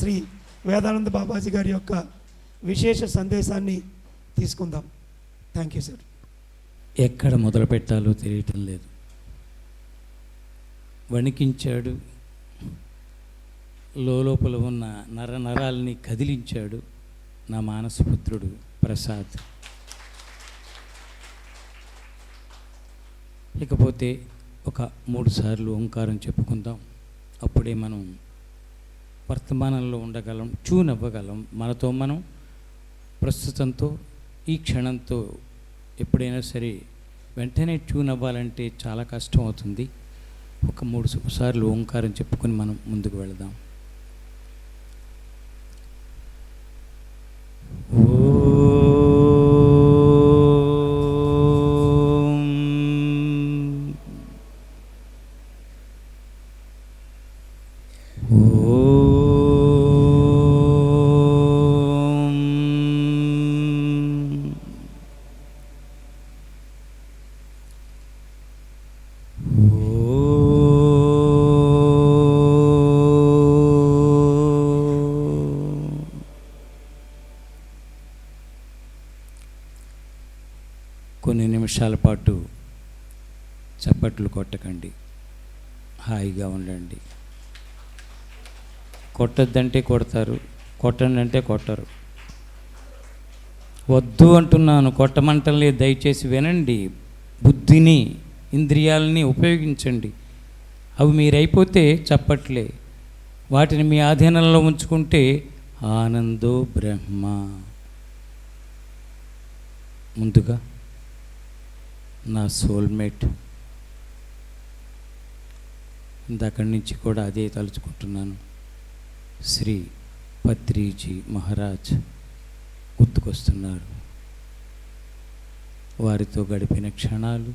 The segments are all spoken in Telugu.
శ్రీ వేదానంద బాబాజీ గారి యొక్క విశేష సందేశాన్ని తీసుకుందాం. Thank you sir. ఎక్కడ మొదలు పెట్టాలో తెలియటం లేదు. వణికించాడు, లోపల ఉన్న నరాల్ని కదిలించాడు నా మానసపుత్రుడు ప్రసాద్. ఇకపోతే ఒక 3 సార్లు ఓంకారం చెప్పుకుందాం. అప్పుడే మనం వర్తమానంలో ఉండగలం, ట్యూన్ అవ్వగలం. మనతో మనం ప్రస్తుతంతో ఈ క్షణంతో ఎప్పుడైనా సరే వెంటనే ట్యూన్ అవ్వాలంటే చాలా కష్టం అవుతుంది. ఒక 3 సార్లు ఓంకారం చెప్పుకొని మనం ముందుకు వెళదాం. కొన్ని నిమిషాల పాటు చప్పట్లు కొట్టకండి, హాయిగా ఉండండి. కొట్టద్దంటే కొడతారు, కొట్టండి అంటే కొట్టరు. వద్దు అంటున్నాను, కొట్టమంటలే. దయచేసి వినండి, బుద్ధిని ఇంద్రియాలని ఉపయోగించండి. అవి మీరైపోతే చప్పట్లే. వాటిని మీ ఆధీనంలో ఉంచుకుంటే ఆనందో బ్రహ్మ. ముందుగా నా సోల్మేట్, ఇందక్కడి నుంచి కూడా అదే తలుచుకుంటున్నాను. శ్రీ పత్రిజీ మహారాజ్ గుర్తుకొస్తున్నారు. వారితో గడిపిన క్షణాలు,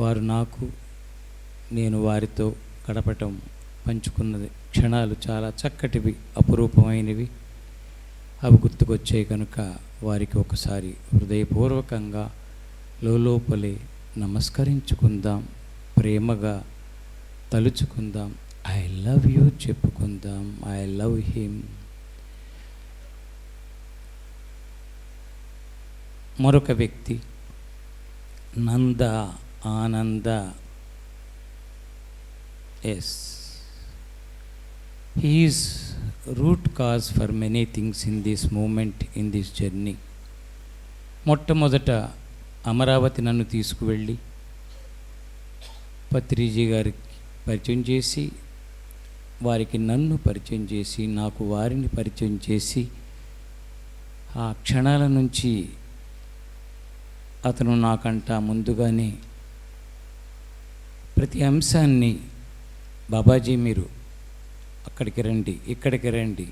వారు నాకు, నేను వారితో గడపటం, పంచుకున్నది క్షణాలు చాలా చక్కటివి, అపురూపమైనవి. అవి గుర్తుకొచ్చాయి కనుక వారికి ఒకసారి హృదయపూర్వకంగా లోపలే నమస్కరించుకుందాం, ప్రేమగా తలుచుకుందాం. ఐ లవ్ యూ చెప్పుకుందాం. I love him. మరొక వ్యక్తి Nanda, Ananda. Yes, he is root cause for many things in this moment, in this journey. మొట్టమొదట అమరావతి నన్ను తీసుకువెళ్ళి పత్రిజీ గారికి పరిచయం చేసి, వారికి నన్ను పరిచయం చేసి, నాకు వారిని పరిచయం చేసి, ఆ క్షణాల నుంచి అతను నాకంట ముందుగానే ప్రతి అంశాన్ని, బాబాజీ మీరు అక్కడికి రండి, ఇక్కడికి రండి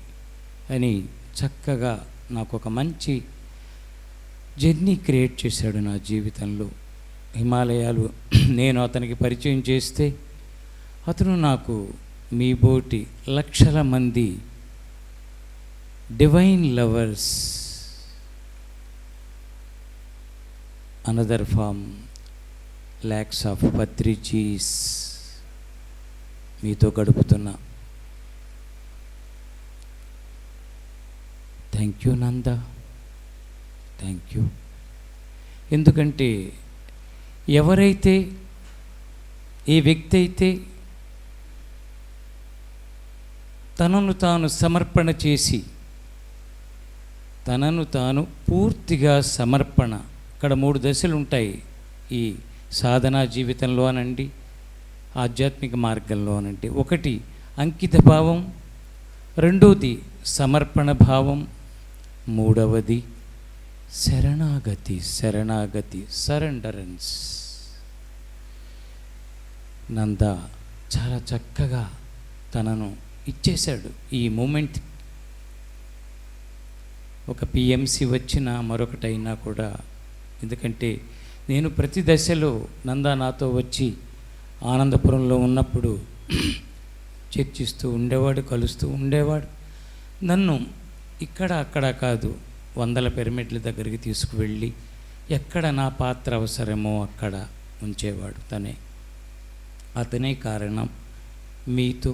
అని చక్కగా నాకు ఒక మంచి జర్నీ క్రియేట్ చేశాడు నా జీవితంలో. హిమాలయాలు నేను అతనికి పరిచయం చేస్తే అతను నాకు మీ బోటి లక్షల మంది divine lovers, another form lakhs of Patrijis మీతో గడుపుతున్నా. Thank you Nanda, thank you. ఎందుకంటే ఎవరైతే, ఏ వ్యక్తి అయితే తనను తాను సమర్పణ చేసి, తనను తాను పూర్తిగా సమర్పణ, ఇక్కడ 3 దశలు ఉంటాయి ఈ సాధనా జీవితంలో అనండి, ఆధ్యాత్మిక మార్గంలో అనండి. ఒకటి అంకిత భావం, రెండోది సమర్పణ భావం, మూడవది శరణాగతి. సరెండరెన్స్. నంద చాలా చక్కగా తనను ఇచ్చేశాడు ఈ మూమెంట్. ఒక పిఎంసి వచ్చినా మరొకటైనా కూడా, ఎందుకంటే నేను ప్రతి దశలో నంద నాతో వచ్చి ఆనందపురంలో ఉన్నప్పుడు చర్చిస్తూ ఉండేవాడు, కలుస్తూ ఉండేవాడు. నన్ను ఇక్కడ అక్కడ కాదు, 100 పిరమిడ్ల దగ్గరికి తీసుకువెళ్ళి ఎక్కడ నా పాత్ర అవసరమో అక్కడ ఉంచేవాడు. అతనే కారణం మీతో,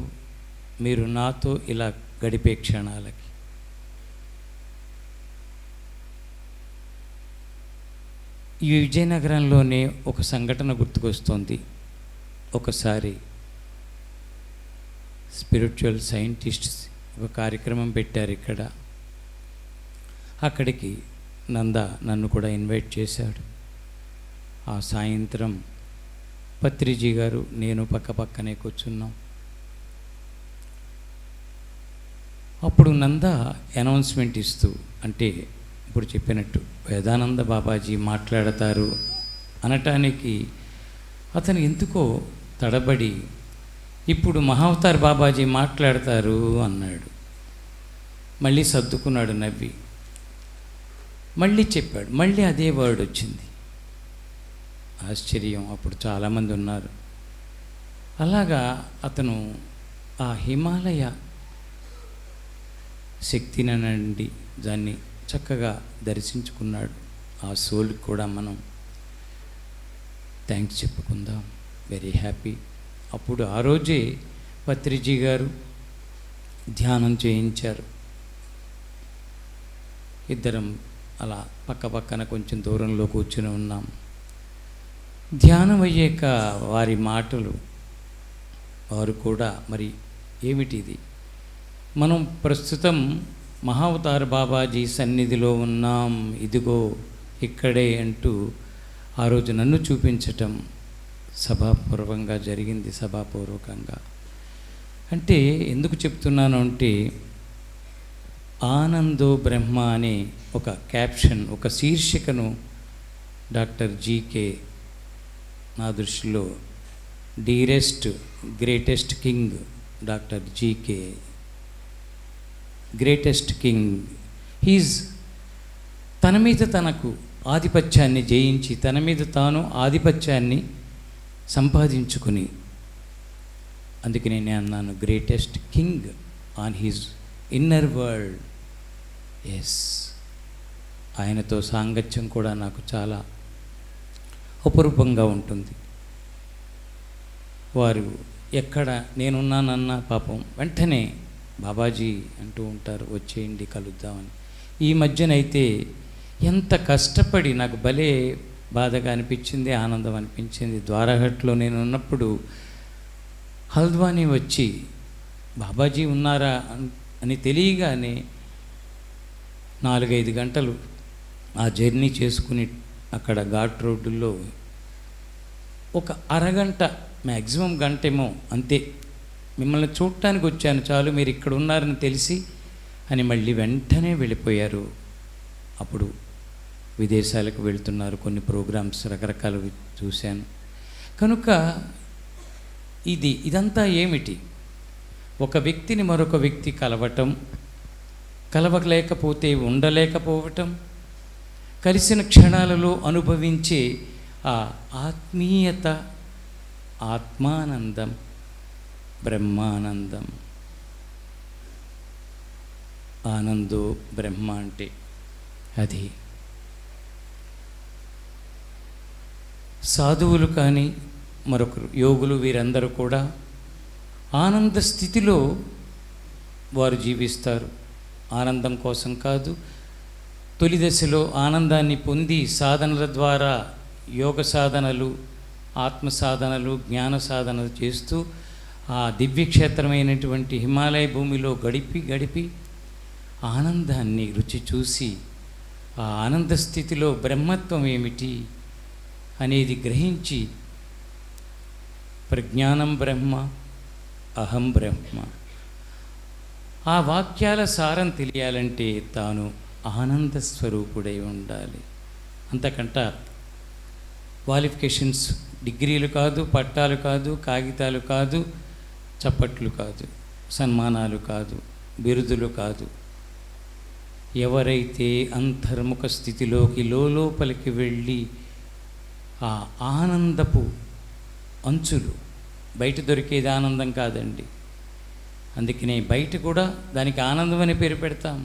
మీరు నాతో ఇలా గడిపే క్షణాలకి. ఈ విజయనగరంలోనే ఒక సంఘటన గుర్తుకొస్తోంది. ఒకసారి స్పిరిచువల్ సైంటిస్ట్స్ ఒక కార్యక్రమం పెట్టారు ఇక్కడ. అక్కడికి నన్ను కూడా ఇన్వైట్ చేశాడు. ఆ సాయంత్రం పత్రిజీ గారు నేను పక్కనే కూర్చున్నాం. అప్పుడు నంద అనౌన్స్మెంట్ ఇస్తూ, అంటే ఇప్పుడు చెప్పినట్టు వేదానంద బాబాజీ మాట్లాడతారు అనటానికి అతను ఎందుకో తడబడి ఇప్పుడు మహావతార్ బాబాజీ మాట్లాడతారు అన్నాడు. మళ్ళీ సర్దుకున్నాడు నవ్వి. మళ్ళీ చెప్పాడు. మళ్ళీ అదే వర్డ్ వచ్చింది. ఆశ్చర్యం. అప్పుడు చాలామంది ఉన్నారు. అలాగా అతను ఆ హిమాలయ శక్తినండి దాన్ని చక్కగా దర్శించుకున్నాడు. ఆ సోల్కి కూడా మనం థ్యాంక్స్ చెప్పుకుందాం. Very happy. అప్పుడు ఆ రోజే పత్రిజీ గారు ధ్యానం చేయించారు. ఇద్దరం అలా పక్కన కొంచెం దూరంలో కూర్చుని ఉన్నాం. ధ్యానం అయ్యాక వారి మాటలు, వారు కూడా మరి ఏమిటిది, మనం ప్రస్తుతం మహావతార్ బాబాజీ సన్నిధిలో ఉన్నాం, ఇదిగో ఇక్కడే అంటూ ఆ రోజు నన్ను చూపించటం సభాపూర్వకంగా జరిగింది. సభాపూర్వకంగా అంటే ఎందుకు చెప్తున్నాను అంటే, ఆనందో బ్రహ్మ అనే ఒక క్యాప్షన్, ఒక శీర్షికను డాక్టర్ జీకే నా దృష్టిలో dearest greatest king doctor GK greatest king. He's తన మీద తనకు ఆధిపత్యాన్ని జయించి, తన మీద తాను ఆధిపత్యాన్ని సంపాదించుకుని, అందుకని నేను అన్నాను greatest king on his inner world. Yes, ఆయనతో సాంగత్యం కూడా నాకు చాలా అపురూపంగా ఉంటుంది. వారు ఎక్కడ నేనున్నానన్నా పాపం వెంటనే బాబాజీ అంటూ ఉంటారు, వచ్చేయండి కలుద్దామని. ఈ మధ్యనైతే ఎంత కష్టపడి, నాకు భలే బాధగా అనిపించింది, ఆనందం అనిపించింది. ద్వారఘట్లో నేను ఉన్నప్పుడు హల్ద్వానీ వచ్చి బాబాజీ ఉన్నారా అని తెలియగానే 4-5 గంటలు ఆ జర్నీ చేసుకుని అక్కడ ఘాట్ రోడ్డుల్లో ఒక అరగంట, మ్యాక్సిమం గంటేమో అంతే, మిమ్మల్ని చూడటానికి వచ్చాను చాలు, మీరు ఇక్కడ ఉన్నారని తెలిసి అని మళ్ళీ వెంటనే వెళ్ళిపోయారు. అప్పుడు విదేశాలకు వెళ్తున్నారు, కొన్ని ప్రోగ్రామ్స్ రకరకాలు చూశాను. కనుక ఇదంతా ఏమిటి, ఒక వ్యక్తిని మరొక వ్యక్తి కలవటం, కలవలేకపోతే ఉండలేకపోవటం, కలిసిన క్షణాలలో అనుభవించే ఆ ఆత్మీయత, ఆత్మానందం, బ్రహ్మానందం. ఆనందో బ్రహ్మ అంటే అది. సాధువులు కానీ మరొకరు యోగులు, వీరందరూ కూడా ఆనంద స్థితిలో వారు జీవిస్తారు. ఆనందం కోసం కాదు, తొలి దశలో ఆనందాన్ని పొంది సాధనల ద్వారా, యోగ సాధనలు, ఆత్మ సాధనలు, జ్ఞాన సాధనలు చేస్తూ ఆ దివ్యక్షేత్రమైనటువంటి హిమాలయ భూమిలో గడిపి ఆనందాన్ని రుచి చూసి, ఆ ఆనంద స్థితిలో బ్రహ్మత్వం ఏమిటి అనేది గ్రహించి, ప్రజ్ఞానం బ్రహ్మ, అహం బ్రహ్మ, ఆ వాక్యాల సారం తెలియాలంటే తాను ఆనంద స్వరూపుడై ఉండాలి. అంతకంట క్వాలిఫికేషన్స్, డిగ్రీలు కాదు, పట్టాలు కాదు, కాగితాలు కాదు, చప్పట్లు కాదు, సన్మానాలు కాదు, బిరుదులు కాదు. ఎవరైతే అంతర్ముఖ స్థితిలోకి లోపలికి వెళ్ళి ఆ ఆనందపు అంచులు, బయట దొరికేది ఆనందం కాదండి, అందుకనే బయట కూడా దానికి ఆనందం అనే పేరు పెడతాం.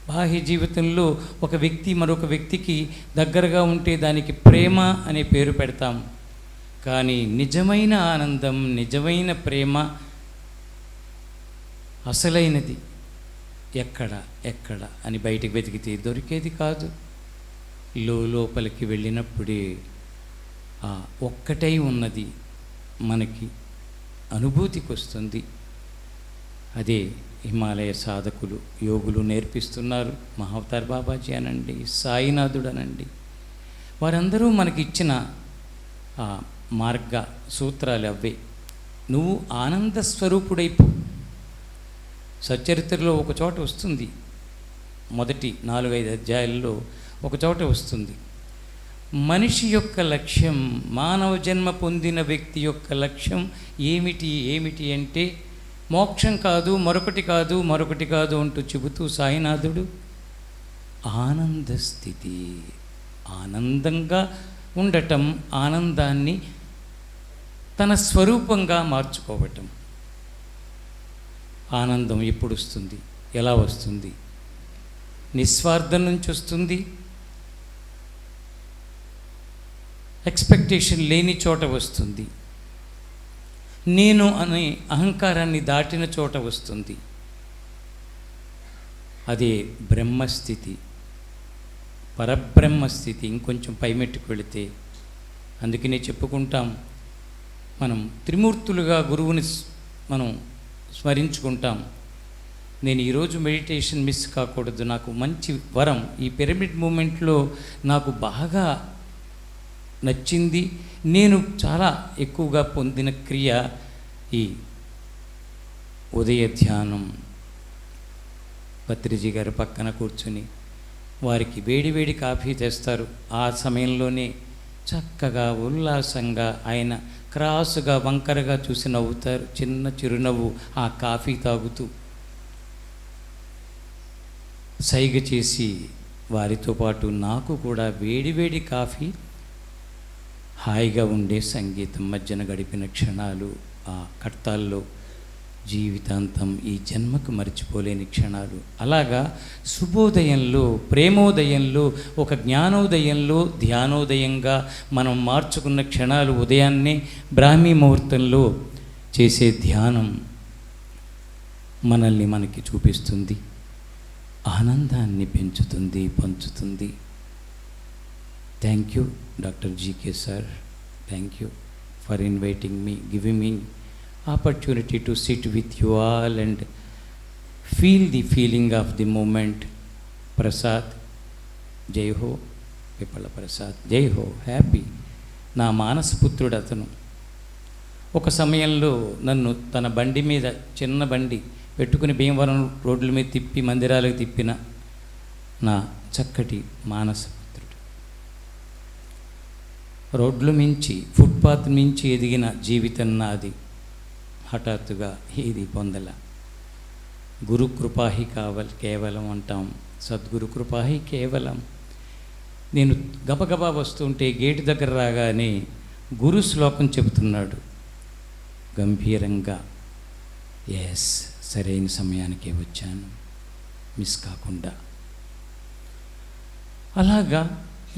బాహ్య జీవితంలో ఒక వ్యక్తి మరొక వ్యక్తికి దగ్గరగా ఉంటే దానికి ప్రేమ అనే పేరు పెడతాం. కానీ నిజమైన ఆనందం, నిజమైన ప్రేమ అసలైనది ఎక్కడ ఎక్కడ అని బయటికి వెతికితే దొరికేది కాదు. లోపలికి వెళ్ళినప్పుడే ఆ ఒక్కటై ఉన్నది మనకి అనుభూతికి వస్తుంది. అదే హిమాలయ సాధకులు, యోగులు నేర్పిస్తున్నారు. మహావతార్ బాబాజీ అనండి, సాయినాథుడు అనండి, వారందరూ మనకి ఇచ్చిన ఆ మార్గ సూత్రాలు అవే. నువ్వు ఆనంద స్వరూపుడైపో. సచ్చరిత్రలో ఒక చోట వస్తుంది, మొదటి 4-5 అధ్యాయాల్లో ఒక చోట వస్తుంది, మనిషి యొక్క లక్ష్యం, మానవ జన్మ పొందిన వ్యక్తి యొక్క లక్ష్యం ఏమిటి అంటే మోక్షం కాదు, మరొకటి కాదు, మరొకటి కాదు అంటూ చెబుతూ సాయినాథుడు ఆనంద స్థితి, ఆనందంగా ఉండటం, ఆనందాన్ని తన స్వరూపంగా మార్చుకోవటం. ఆనందం ఎప్పుడు వస్తుంది, ఎలా వస్తుంది? నిస్వార్థం నుంచి వస్తుంది. ఎక్స్పెక్టేషన్ లేని చోట వస్తుంది. నేను అనే అహంకారాన్ని దాటిన చోట వస్తుంది. అదే బ్రహ్మస్థితి, పరబ్రహ్మస్థితి. ఇంకొంచెం పైమెట్టుకు వెళితే, అందుకనే చెప్పుకుంటాం, మనం త్రిమూర్తులుగా గురువుని మనం స్మరించుకుంటాం. నేను ఈరోజు మెడిటేషన్ మిస్ కాకూడదు, నాకు మంచి వరం. ఈ పిరమిడ్ మూమెంట్లో నాకు బాగా నచ్చింది, నేను చాలా ఎక్కువగా పొందిన క్రియ ఈ ఉదయ ధ్యానం. పత్రిజీ గారు పక్కన కూర్చుని వారికి వేడివేడి కాఫీ తెస్తారు. ఆ సమయంలోనే చక్కగా ఉల్లాసంగా ఆయన క్రాసుగా వంకరగా చూసి నవ్వుతారు, చిన్న చిరునవ్వు ఆ కాఫీ తాగుతూ సైగ చేసి వారితో పాటు నాకు కూడా వేడివేడి కాఫీ, హాయిగా ఉండే సంగీతం మధ్యన గడిపిన క్షణాలు, ఆ కర్తాల్లో జీవితాంతం ఈ జన్మకు మర్చిపోలేని క్షణాలు. అలాగా శుభోదయంలో, ప్రేమోదయంలో, ఒక జ్ఞానోదయంలో, ధ్యానోదయంగా మనం మార్చుకున్న క్షణాలు. ఉదయాన్నే బ్రాహ్మీ ముహూర్తంలో చేసే ధ్యానం మనల్ని మనకి చూపిస్తుంది, ఆనందాన్ని పెంచుతుంది, పంచుతుంది. Thank you Dr. G.K. sir, thank you for inviting me, giving me opportunity to sit with you all and feel the feeling of the moment. Prasad, Jai Ho, Pipala Prasad, Jai Ho, happy. నా మానసపుత్రుడు అతను. ఒక సమయంలో నన్ను తన బండి మీద, చిన్న బండి పెట్టుకుని భీమవరం రోడ్ల మీద తిప్పి మందిరాలకు తిప్పిన నా చక్కటి మానస రోడ్లు మించి, ఫుట్పాత్ మించి ఎదిగిన జీవితం నాది. హఠాత్తుగా ఇది పొందల. గురు కృపాహి కేవలం అంటాం, సద్గురు కృపాహి కేవలం. నేను గబగబా వస్తుంటే గేటు దగ్గర రాగానే గురు శ్లోకం చెబుతున్నాడు గంభీరంగా. ఎస్, సరైన సమయానికే వచ్చాను, మిస్ కాకుండా. అలాగా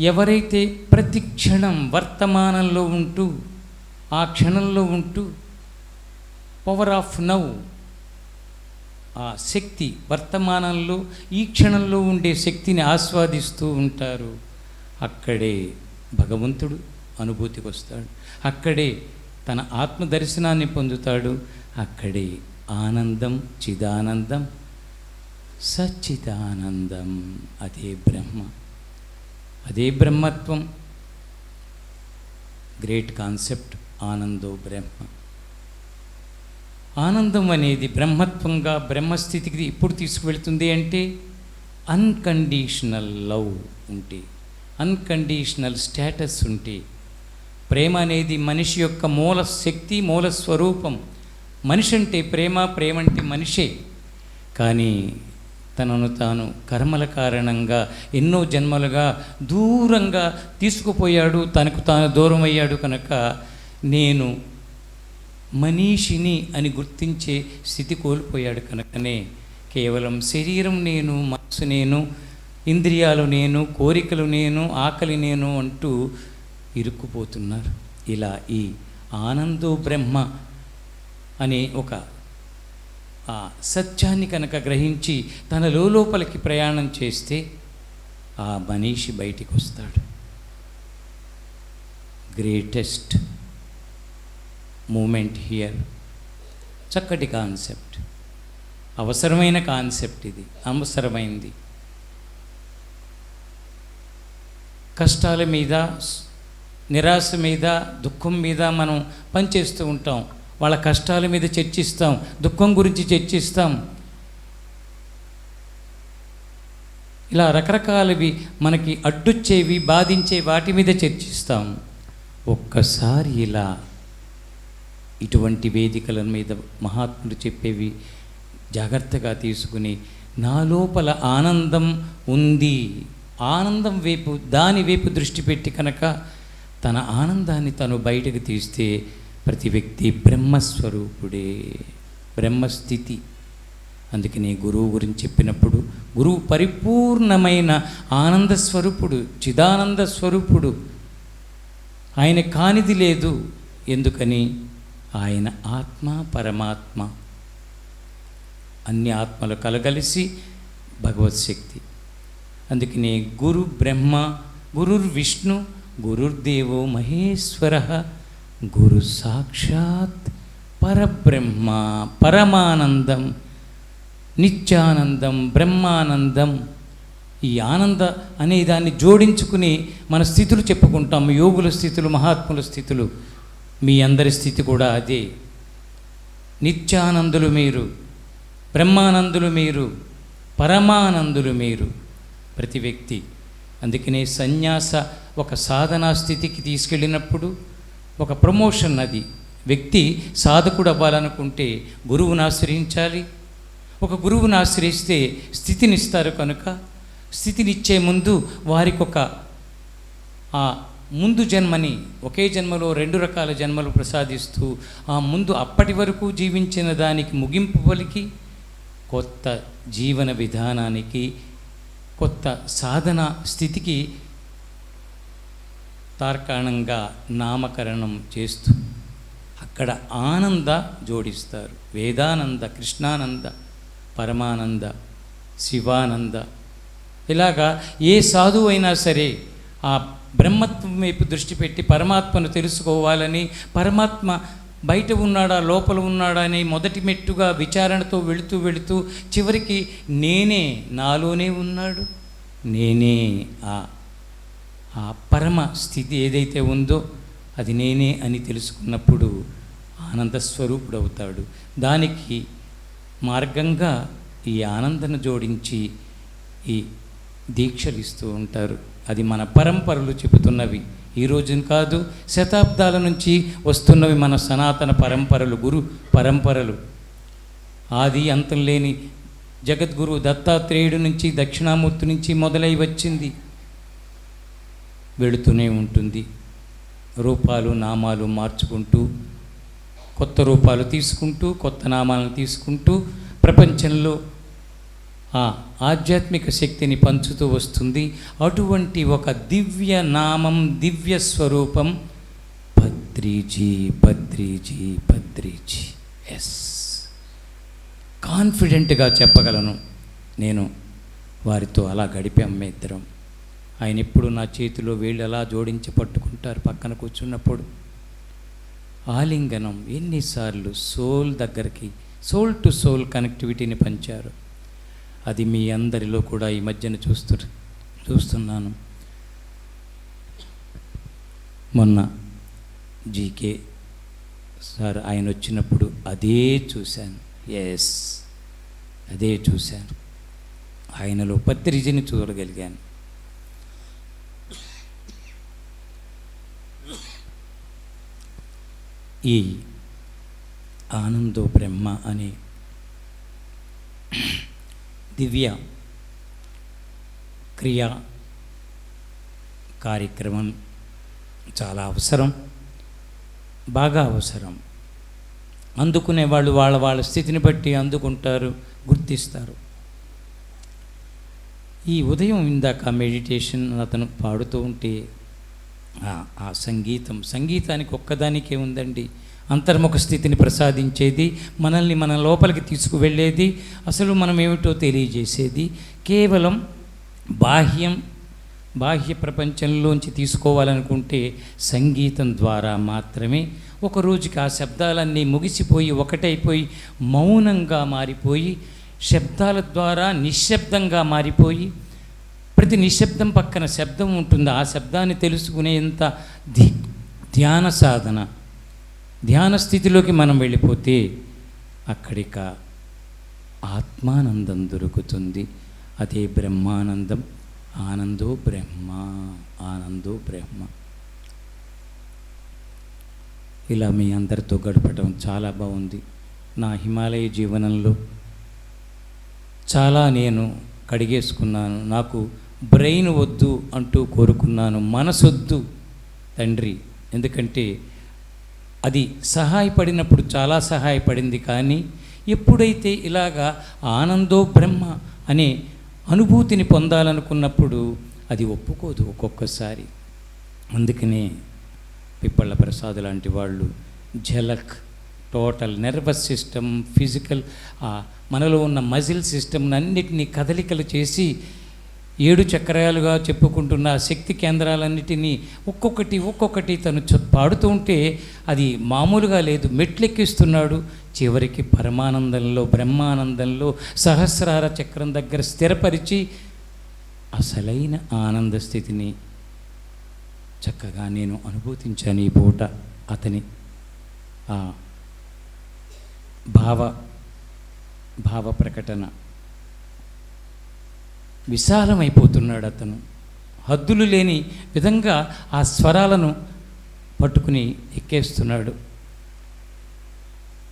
ఎవరైతే ప్రతి క్షణం వర్తమానంలో ఉంటూ, ఆ క్షణంలో ఉంటూ, పవర్ ఆఫ్ నౌ, ఆ శక్తి, వర్తమానంలో ఈ క్షణంలో ఉండే శక్తిని ఆస్వాదిస్తూ ఉంటారు, అక్కడే భగవంతుడు అనుభూతికి వస్తాడు, అక్కడే తన ఆత్మదర్శనాన్ని పొందుతాడు, అక్కడే ఆనందం, చిదానందం, సచ్చిదానందం. అదే బ్రహ్మ, అదే బ్రహ్మత్వం. గ్రేట్ కాన్సెప్ట్, ఆనందో బ్రహ్మ. ఆనందం అనేది బ్రహ్మత్వంగా, బ్రహ్మస్థితికి ఇప్పుడు తీసుకువెళ్తుంది అంటే అన్కండిషనల్ లవ్ ఉంటే, అన్కండిషనల్ స్టేటస్ ఉంటే. ప్రేమ అనేది మనిషి యొక్క మూల శక్తి, మూల స్వరూపం. మనిషి అంటే ప్రేమ, ప్రేమ అంటే మనిషే. కానీ తనను తాను కర్మల కారణంగా ఎన్నో జన్మలుగా దూరంగా తీసుకుపోయాడు, తనకు తాను దూరం అయ్యాడు. కనుక నేను మనీషిని అని గుర్తించే స్థితి కోల్పోయాడు. కనుకనే కేవలం శరీరం నేను, మనసు నేను, ఇంద్రియాలు నేను, కోరికలు నేను, ఆకలి నేను అంటూ ఇరుక్కుపోతున్నారు. ఇలా ఈ ఆనందో బ్రహ్మ అనే ఒక ఆ సత్యాన్ని కనుక గ్రహించి తన లోపలికి ప్రయాణం చేస్తే ఆ మనీషి బయటికి వస్తాడు. Greatest moment here. చక్కటి కాన్సెప్ట్, అవసరమైన కాన్సెప్ట్ ఇది, అవసరమైంది. కష్టాల మీద, నిరాశ మీద, దుఃఖం మీద మనం పనిచేస్తూ ఉంటాం. వాళ్ళ కష్టాల మీద చర్చిస్తాం, దుఃఖం గురించి చర్చిస్తాం. ఇలా రకరకాలవి మనకి అడ్డొచ్చేవి, బాధించే వాటి మీద చర్చిస్తాం. ఒక్కసారి ఇలా ఇటువంటి వేదికల మీద మహాత్ములు చెప్పేవి జాగ్రత్తగా తీసుకుని, నా లోపల ఆనందం ఉంది, ఆనందం వైపు, దాని వైపు దృష్టి పెట్టి కనుక తన ఆనందాన్ని తను బయటకు తీస్తే ప్రతి వ్యక్తి బ్రహ్మస్వరూపుడే, బ్రహ్మస్థితి. అందుకని గురువు గురించి చెప్పినప్పుడు, గురువు పరిపూర్ణమైన ఆనంద స్వరూపుడు, చిదానంద స్వరూపుడు. ఆయన కానిది లేదు. ఎందుకని? ఆయన ఆత్మ, పరమాత్మ, అన్ని ఆత్మలు కలగలిసి భగవత్ శక్తి. అందుకనే గురు బ్రహ్మ, గురుర్విష్ణు, గురుర్దేవో మహేశ్వర, గురు సాక్షాత్ పరబ్రహ్మ, పరమానందం, నిత్యానందం, బ్రహ్మానందం. ఈ ఆనంద అనే దాన్ని జోడించుకుని మన స్థితులు చెప్పుకుంటాం. యోగుల స్థితులు, మహాత్ముల స్థితులు. మీ అందరి స్థితి కూడా అదే. నిత్యానందులు మీరు, బ్రహ్మానందులు మీరు, పరమానందులు మీరు, ప్రతి వ్యక్తి. అందుకనే సన్యాస ఒక సాధనా స్థితికి తీసుకెళ్ళినప్పుడు ఒక ప్రమోషన్. అది వ్యక్తి సాధకుడు అవ్వాలనుకుంటే గురువుని ఆశ్రయించాలి. ఒక గురువుని ఆశ్రయిస్తే స్థితినిస్తారు. కనుక స్థితినిచ్చే ముందు వారికి ఒక ఆ ముందు జన్మని, ఒకే జన్మలో 2 రకాల జన్మలు ప్రసాదిస్తూ ఆ ముందు అప్పటి వరకు జీవించిన దానికి ముగింపు పలికి కొత్త జీవన విధానానికి, కొత్త సాధన స్థితికి తార్కాణంగా నామకరణం చేస్తూ అక్కడ ఆనంద జోడిస్తారు. వేదానంద, కృష్ణానంద, పరమానంద, శివానంద. ఇలాగా ఏ సాధువు అయినా సరే ఆ బ్రహ్మత్వం వైపు దృష్టి పెట్టి పరమాత్మను తెలుసుకోవాలని, పరమాత్మ బయట ఉన్నాడా లోపల ఉన్నాడా అని మొదటి మెట్టుగా విచారణతో వెళుతూ వెళుతూ చివరికి నేనే, నాలోనే ఉన్నాడు, నేనే, ఆ పరమ స్థితి ఏదైతే ఉందో అది నేనే అని తెలుసుకున్నప్పుడు ఆనంద స్వరూపుడు అవుతాడు. దానికి మార్గంగా ఈ ఆనందను జోడించి ఈ దీక్షలు ఇస్తూ ఉంటారు. అది మన పరంపరలు చెబుతున్నవి. ఈ రోజున కాదు, శతాబ్దాల నుంచి వస్తున్నవి మన సనాతన పరంపరలు, గురు పరంపరలు. ఆది అంతం లేని జగద్గురు దత్తాత్రేయుడి నుంచి, దక్షిణామూర్తి నుంచి మొదలై వచ్చింది, వెళుతూనే ఉంటుంది. రూపాలు, నామాలు మార్చుకుంటూ, కొత్త రూపాలు తీసుకుంటూ, కొత్త నామాలను తీసుకుంటూ ప్రపంచంలో ఆ ఆధ్యాత్మిక శక్తిని పంచుతూ వస్తుంది. అటువంటి ఒక దివ్య నామం, దివ్య స్వరూపం పత్రిజీ, పత్రిజీ, పత్రిజీ. ఎస్, కాన్ఫిడెంట్గా చెప్పగలను. నేను వారితో అలా గడిపాం మీ ఇద్దరం. ఆయన ఎప్పుడు నా చేతిలో వేళ్ళు అలా జోడించి పట్టుకుంటారు పక్కన కూర్చున్నప్పుడు. ఆలింగనం ఎన్నిసార్లు సోల్ దగ్గరికి, సోల్ టు సోల్ కనెక్టివిటీని పంచారు. అది మీ అందరిలో కూడా ఈ మధ్యన చూస్తున్నాను. మొన్న జీకే సార్ ఆయన వచ్చినప్పుడు అదే చూశాను. ఎస్, అదే చూశాను. ఆయనలో పత్రిజని చూడగలిగాను. ఈ ఆనందో బ్రహ్మ అనే దివ్య క్రియా కార్యక్రమం చాలా అవసరం, బాగా అవసరం. అందుకునే వాళ్ళు వాళ్ళ స్థితిని బట్టి అందుకుంటారు, గుర్తిస్తారు. ఈ ఉదయం ఇందాక మెడిటేషన్ అతను పాడుతూ ఉంటే ఆ సంగీతానికి ఒక్కదానికే ఉందండి. అంతర్ముఖ స్థితిని ప్రసాదించేది, మనల్ని మన లోపలికి తీసుకువెళ్ళేది, అసలు మనం ఏమిటో తెలియజేసేది కేవలం బాహ్య ప్రపంచంలోంచి తీసుకోవాలనుకుంటే సంగీతం ద్వారా మాత్రమే. ఒక రోజుకి ఆ శబ్దాలన్నీ ముగిసిపోయి ఒకటైపోయి మౌనంగా మారిపోయి, శబ్దాల ద్వారా నిశ్శబ్దంగా మారిపోయి, ప్రతి నిశ్శబ్దం పక్కన శబ్దం ఉంటుంది. ఆ శబ్దాన్ని తెలుసుకునేంత ధ్యాన సాధన, ధ్యాన స్థితిలోకి మనం వెళ్ళిపోతే అక్కడిక ఆత్మానందం దొరుకుతుంది. అదే బ్రహ్మానందం. ఆనందో బ్రహ్మ, ఆనందో బ్రహ్మ. ఇలా మీ అందరితో గడపడం చాలా బాగుంది. నా హిమాలయ జీవనంలో చాలా నేను కడిగేసుకున్నాను. నాకు బ్రెయిన్ వద్దు అంటూ కోరుకున్నాను, మనసొద్దు తండ్రి. ఎందుకంటే అది సహాయపడినప్పుడు చాలా సహాయపడింది. కానీ ఎప్పుడైతే ఇలాగా ఆనందో బ్రహ్మ అనే అనుభూతిని పొందాలనుకున్నప్పుడు అది ఒప్పుకోదు ఒక్కొక్కసారి. అందుకనే పిప్పళ్ళ ప్రసాద్ లాంటి వాళ్ళు ఝలక్, టోటల్ నర్వస్ సిస్టమ్, ఫిజికల్ మనలో ఉన్న మజిల్ సిస్టమ్ అన్నిటినీ కదలికలు చేసి 7 చక్రాలుగా చెప్పుకుంటున్న శక్తి కేంద్రాలన్నిటినీ ఒక్కొక్కటి తను పాడుతూ ఉంటే అది మామూలుగా లేదు, మెట్లెక్కిస్తున్నాడు. చివరికి పరమానందంలో, బ్రహ్మానందంలో సహస్రార చక్రం దగ్గర స్థిరపరిచి అసలైన ఆనంద స్థితిని చక్కగా నేను అనుభూతించాను. ఈ పూట అతని భావ ప్రకటన విశాలమైపోతున్నాడు. అతను హద్దులు లేని విధంగా ఆ స్వరాలను పట్టుకుని ఎక్కేస్తున్నాడు.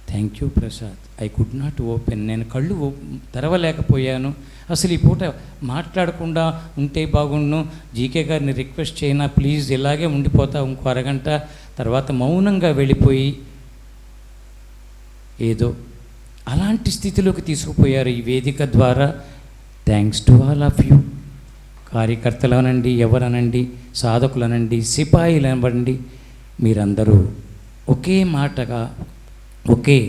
Thank you Prasad. I could not open. నేను కళ్ళు తెరవలేకపోయాను. అసలు ఈ పూట మాట్లాడకుండా ఉంటే బాగుండు. జీకే గారిని రిక్వెస్ట్ చేయనా ప్లీజ్, ఇలాగే ఉండిపోతా ఇంకో అరగంట. తర్వాత మౌనంగా వెళ్ళిపోయి ఏదో అలాంటి స్థితిలోకి తీసుకుపోయారు ఈ వేదిక ద్వారా. Thanks to all of you. కార్యకర్తలనండి, ఎవరనండి, సాధకులనండి, సిపాయిలనండి, మీరందరూ ఒకే మాటగా ఒకే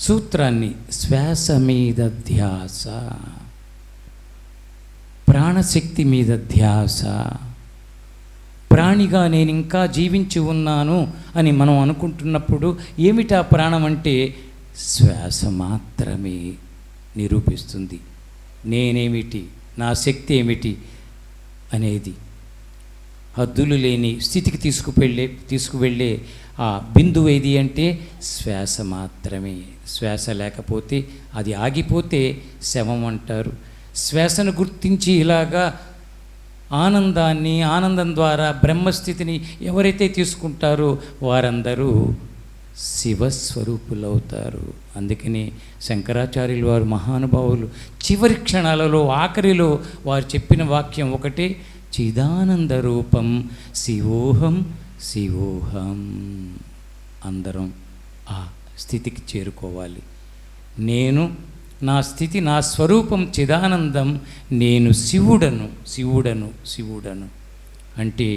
సూత్రాన్ని, శ్వాస మీద ధ్యాస, ప్రాణశక్తి మీద ధ్యాస, ప్రాణిగా నేను ఇంకా జీవించి ఉన్నాను అని మనం అనుకుంటున్నప్పుడు ఏమిటా ప్రాణం అంటే శ్వాస మాత్రమే నిరూపిస్తుంది నేనేమిటి, నా శక్తి ఏమిటి అనేది. హద్దులు లేని స్థితికి తీసుకువెళ్ళే ఆ బిందువు ఏది అంటే శ్వాస మాత్రమే. శ్వాస లేకపోతే, అది ఆగిపోతే శవం అంటారు. శ్వాసను గుర్తించి ఇలాగా ఆనందం ద్వారా బ్రహ్మస్థితిని ఎవరైతే తీసుకుంటారో వారందరూ శివస్వరూపులవుతారు. అందుకని శంకరాచార్యులు వారు మహానుభావులు చివరి క్షణాలలో, ఆఖరిలో వారు చెప్పిన వాక్యం ఒకటే, చిదానంద రూపం శివోహం శివోహం. అందరం ఆ స్థితికి చేరుకోవాలి. నా స్థితి, నా స్వరూపం చిదానందం, నేను శివుడను అంటే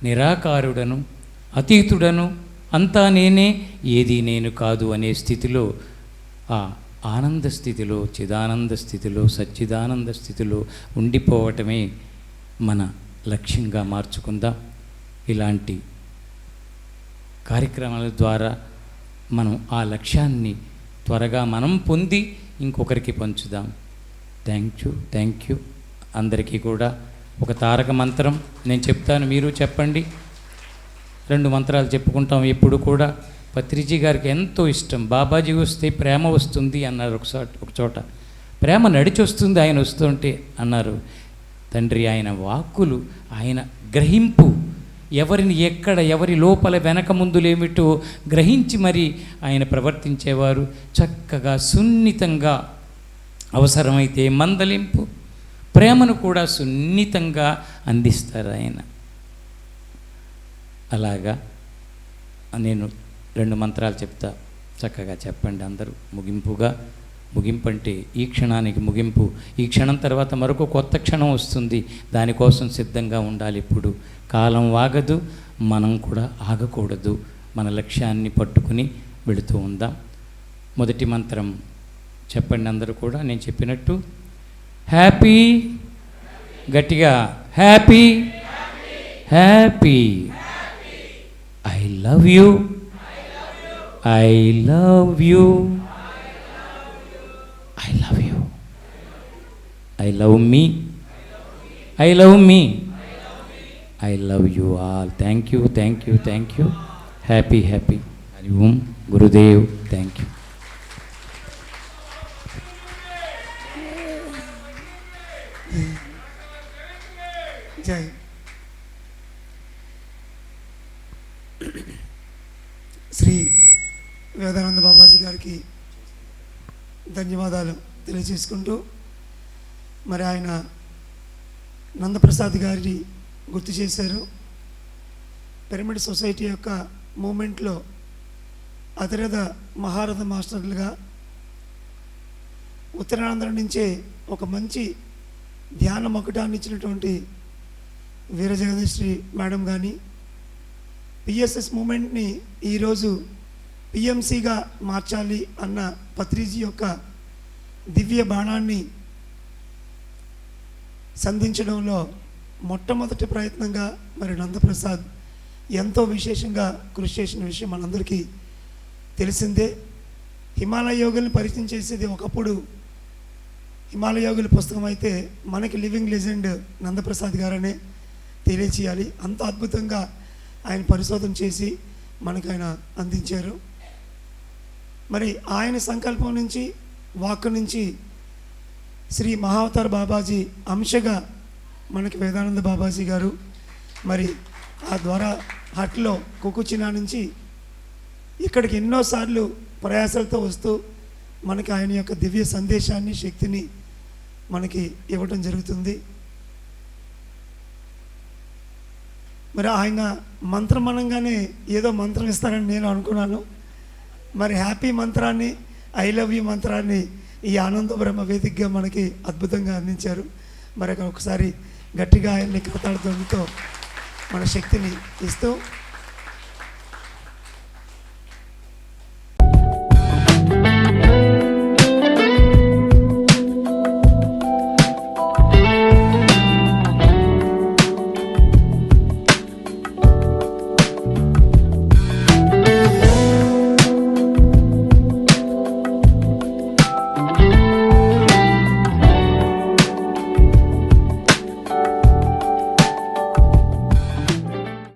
నిరాకారుడను, అతీతుడను, అంతా నేనే, ఏది నేను కాదు అనే స్థితిలో, ఆ ఆనంద స్థితిలో, చిదానంద స్థితిలో, సచ్చిదానంద స్థితిలో ఉండిపోవటమే మన లక్ష్యంగా మార్చుకుందాం. ఇలాంటి కార్యక్రమాల ద్వారా మనం ఆ లక్ష్యాన్ని త్వరగా మనం పొంది ఇంకొకరికి పంచుదాం. థ్యాంక్ యూ అందరికీ కూడా. ఒక తారక మంత్రం నేను చెప్తాను, మీరు చెప్పండి. 2 మంత్రాలు చెప్పుకుంటాం ఎప్పుడు కూడా. పత్రిజీ గారికి ఎంతో ఇష్టం, బాబాజీ వస్తే ప్రేమ వస్తుంది అన్నారు ఒక చోట. ప్రేమ నడిచి వస్తుంది ఆయన వస్తుంటే అన్నారు. తండ్రి ఆయన వాక్కులు, ఆయన గ్రహింపు, ఎవరిని ఎక్కడ, ఎవరి లోపల వెనక ముందులేమిటో గ్రహించి మరి ఆయన ప్రవర్తించేవారు. చక్కగా సున్నితంగా, అవసరమైతే మందలింపు, ప్రేమను కూడా సున్నితంగా అందిస్తారు ఆయన. అలాగా నేను 2 మంత్రాలు చెప్తా, చక్కగా చెప్పండి అందరూ. ముగింపు అంటే ఈ క్షణానికి ముగింపు. ఈ క్షణం తర్వాత మరొక కొత్త క్షణం వస్తుంది, దానికోసం సిద్ధంగా ఉండాలి. ఇప్పుడు కాలం ఆగదు, మనం కూడా ఆగకూడదు. మన లక్ష్యాన్ని పట్టుకుని వెళుతూ ఉందాం. మొదటి మంత్రం చెప్పండి అందరూ కూడా, నేను చెప్పినట్టు. హ్యాపీ, గట్టిగా happy, happy. I love you, I love you, I love you, I love me, I love me, I love you all. Thank you, thank you, thank you. Happy happy. Hari Om Gurudev. Thank you. జై. శ్రీ వేదానంద బాబాజీ గారికి ధన్యవాదాలు తెలియజేసుకుంటూ, మరి ఆయన నందప్రసాద్ గారిని గుర్తు చేశారు. పిరమిడ్ సొసైటీ యొక్క మూమెంట్లో అతిరథ మహారథ మాస్టర్లుగా ఉత్తరాంధ్ర నుంచే ఒక మంచి ధ్యాన మకుటాన్ని ఇచ్చినటువంటి వీరజగదీశ్రీ మేడం కానీ, పిఎస్ఎస్ మూమెంట్ని ఈరోజు పిఎంసిగా మార్చాలి అన్న పత్రిజీ యొక్క దివ్య బాణాన్ని సంధించడంలో మొట్టమొదటి ప్రయత్నంగా మరి నందప్రసాద్ ఎంతో విశేషంగా కృషి చేసిన విషయం మనందరికీ తెలిసిందే. హిమాలయ యోగుల్ని పరిచయం చేసేది ఒకప్పుడు హిమాలయ యోగుల పుస్తకం అయితే, మనకి లివింగ్ లెజెండ్ నందప్రసాద్ గారనే తెలియచేయాలి. అంత అద్భుతంగా ఆయన పరిశోధన చేసి మనకు ఆయన అందించారు. మరి ఆయన సంకల్పం నుంచి, వాక్కు నుంచి శ్రీ మహావతార్ బాబాజీ అంశగా మనకి వేదానంద బాబాజీ గారు మరి ఆ ద్వారా హట్లో కుకుచినా నుంచి ఇక్కడికి ఎన్నోసార్లు ప్రయాసాలతో వస్తూ మనకి ఆయన యొక్క దివ్య సందేశాన్ని, శక్తిని మనకి ఇవ్వటం జరుగుతుంది. మరి ఆయన మంత్రం అనగానే ఏదో మంత్రం ఇస్తారని నేను అనుకున్నాను. మరి హ్యాపీ మంత్రాన్ని, ఐ లవ్ యూ మంత్రాన్ని ఈ ఆనంద బ్రహ్మ వేదికగా మనకి అద్భుతంగా అందించారు. మరి ఒకసారి గట్టిగా ఆయన్ని కరతాళ ధ్వనితో మన శక్తిని ఇస్తూ